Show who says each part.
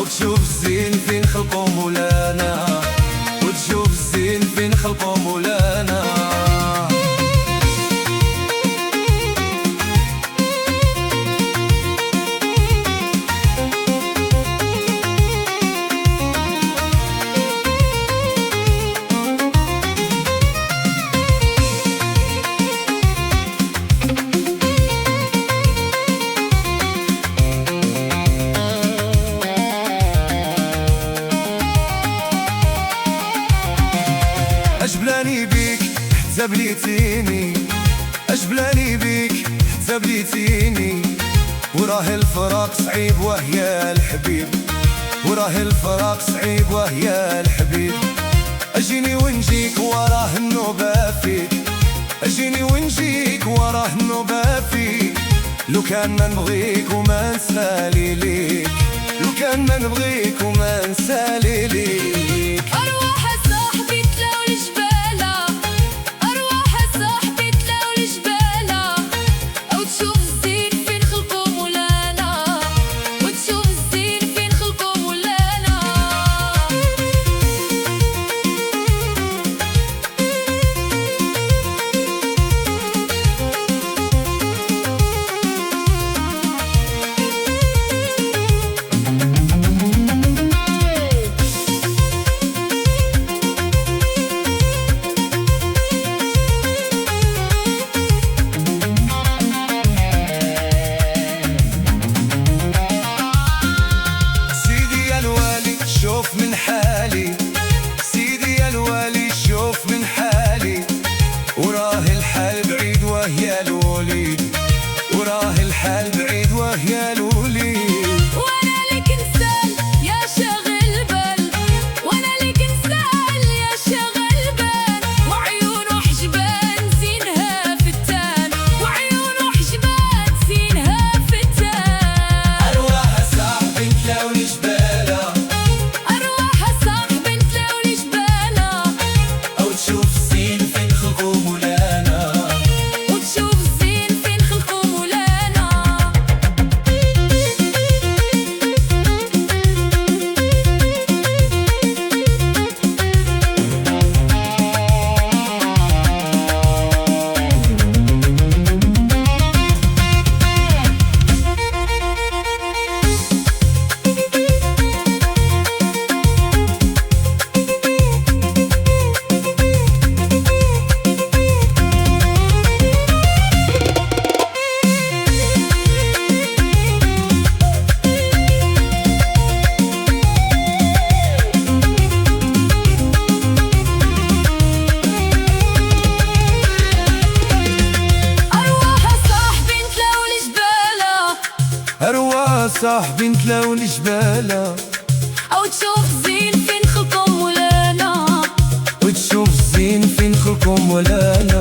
Speaker 1: وتشوف الزين فين خلقو مولانا، وتشوف الزين فين خلقو مولانا. أجبلاني بيك حتى بليتيني، أجبلاني بيك حتى بليتيني، وراه الفراق صعيب وهي الحبيب، وراه الفراق صعيب وهي الحبيب. أجيني ونجيك وراه النوبة فيك، أجيني ونجيك وراه النوبة فيك. لو كان ما نبغيك وما نسالي ليك، لو كان ما نبغيك وما نسالي ليك. شوف من حالي سيدي يا الوالي، شوف من حالي، وراه الحال بعيد وهي الوليد، وراه الحال بعيد وهي الوليد.
Speaker 2: وانا لك انسان يا شاغل بال، وانا لك انسان يا شاغل بال، وعيونه حجبان زينها فتان، وعيونه حجبان زينها فتان.
Speaker 1: أرواح صاحبي تلاوني جبالة، أرواح صاحبي نتلاوني جبالة،
Speaker 2: أو تشوف زين فين خلقهم مولانا،
Speaker 1: وتشوف زين فين خلقهم مولانا.